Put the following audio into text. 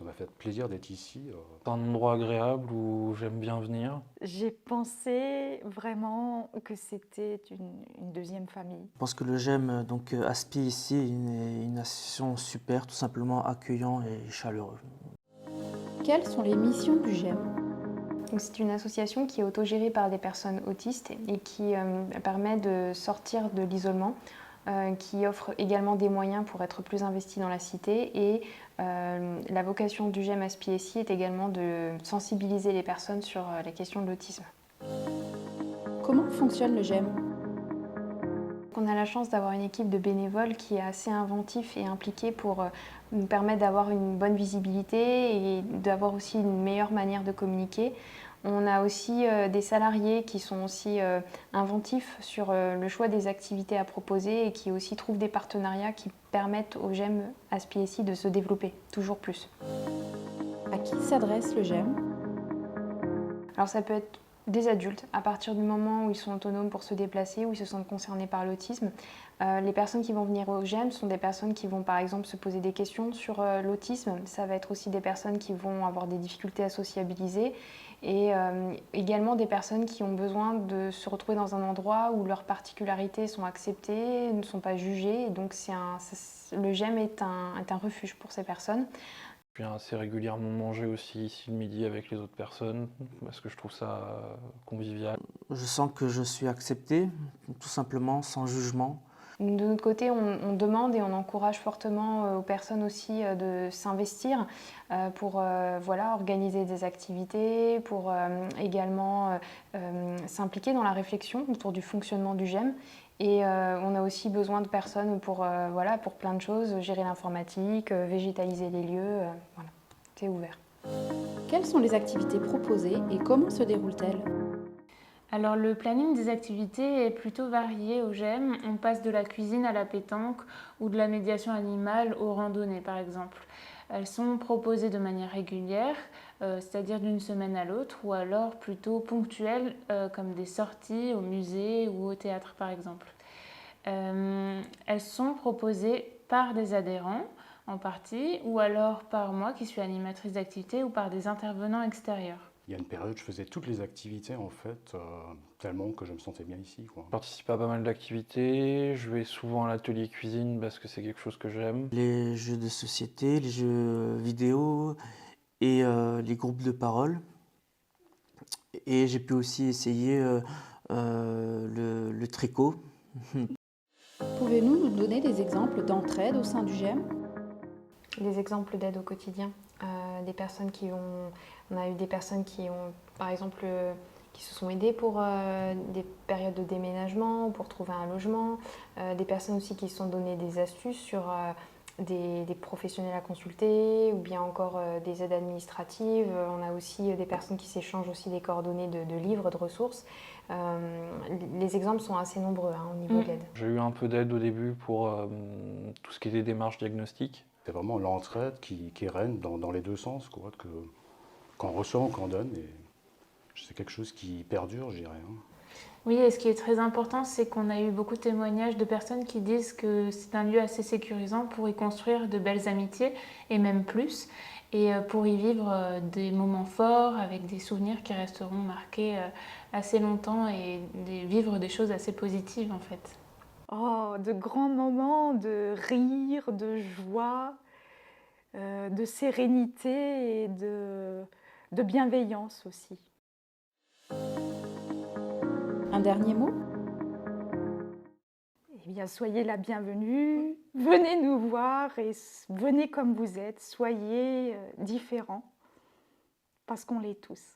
Ça m'a fait plaisir d'être ici. C'est un endroit agréable où j'aime bien venir. J'ai pensé vraiment que c'était une deuxième famille. Je pense que le GEM Aspi ici est une association super, tout simplement accueillant et chaleureux. Quelles sont les missions du GEM? C'est une association qui est autogérée par des personnes autistes et qui permet de sortir de l'isolement, qui offre également des moyens pour être plus investi dans la cité. Et la vocation du GEM Aspi-SI est également de sensibiliser les personnes sur la question de l'autisme. Comment fonctionne le GEM? On a la chance d'avoir une équipe de bénévoles qui est assez inventif et impliquée pour nous permettre d'avoir une bonne visibilité et d'avoir aussi une meilleure manière de communiquer. On a aussi des salariés qui sont aussi inventifs sur le choix des activités à proposer et qui aussi trouvent des partenariats qui permettent au GEM Aspi-SI de se développer toujours plus. À qui s'adresse le GEM? Alors ça peut être des adultes, à partir du moment où ils sont autonomes pour se déplacer, où ils se sentent concernés par l'autisme. Les personnes qui vont venir au GEM sont des personnes qui vont par exemple se poser des questions sur l'autisme. Ça va être aussi des personnes qui vont avoir des difficultés à sociabiliser et également des personnes qui ont besoin de se retrouver dans un endroit où leurs particularités sont acceptées, ne sont pas jugées. Et donc le GEM est un refuge pour ces personnes. Je viens assez régulièrement manger aussi ici le midi avec les autres personnes parce que je trouve ça convivial. Je sens que je suis accepté, tout simplement, sans jugement. De notre côté, on demande et on encourage fortement aux personnes aussi de s'investir pour organiser des activités, pour également s'impliquer dans la réflexion autour du fonctionnement du GEM. Et on a aussi besoin de personnes pour plein de choses, gérer l'informatique, végétaliser les lieux, voilà, c'est ouvert. Quelles sont les activités proposées et comment se déroulent-elles? Alors le planning des activités est plutôt varié au GEM. On passe de la cuisine à la pétanque ou de la médiation animale aux randonnées par exemple. Elles sont proposées de manière régulière, c'est-à-dire d'une semaine à l'autre, ou alors plutôt ponctuelles, comme des sorties au musée ou au théâtre par exemple. Elles sont proposées par des adhérents en partie, ou alors par moi qui suis animatrice d'activité, ou par des intervenants extérieurs. Il y a une période, je faisais toutes les activités en fait, tellement que je me sentais bien ici, quoi. Je participe à pas mal d'activités, je vais souvent à l'atelier cuisine parce que c'est quelque chose que j'aime. Les jeux de société, les jeux vidéo et les groupes de parole. Et j'ai pu aussi essayer le tricot. Pouvez-vous nous donner des exemples d'entraide au sein du GEM? Des exemples d'aide au quotidien, des personnes on a eu des personnes qui ont, par exemple, qui se sont aidées pour des périodes de déménagement, pour trouver un logement, des personnes aussi qui se sont données des astuces sur des professionnels à consulter ou bien encore des aides administratives. On a aussi des personnes qui s'échangent aussi des coordonnées de livres, de ressources. Les exemples sont assez nombreux au niveau de l'aide. J'ai eu un peu d'aide au début pour tout ce qui était démarche diagnostique. C'est vraiment l'entraide qui est reine dans les deux sens, quoi, qu'on reçoit, qu'on donne, et c'est quelque chose qui perdure, je dirais. Oui, et ce qui est très important, c'est qu'on a eu beaucoup de témoignages de personnes qui disent que c'est un lieu assez sécurisant pour y construire de belles amitiés, et même plus, et pour y vivre des moments forts avec des souvenirs qui resteront marqués assez longtemps et vivre des choses assez positives en fait. Oh, de grands moments de rire, de joie, de sérénité et de bienveillance aussi. Un dernier mot? Eh bien, soyez la bienvenue, venez nous voir et venez comme vous êtes, soyez différents, parce qu'on l'est tous.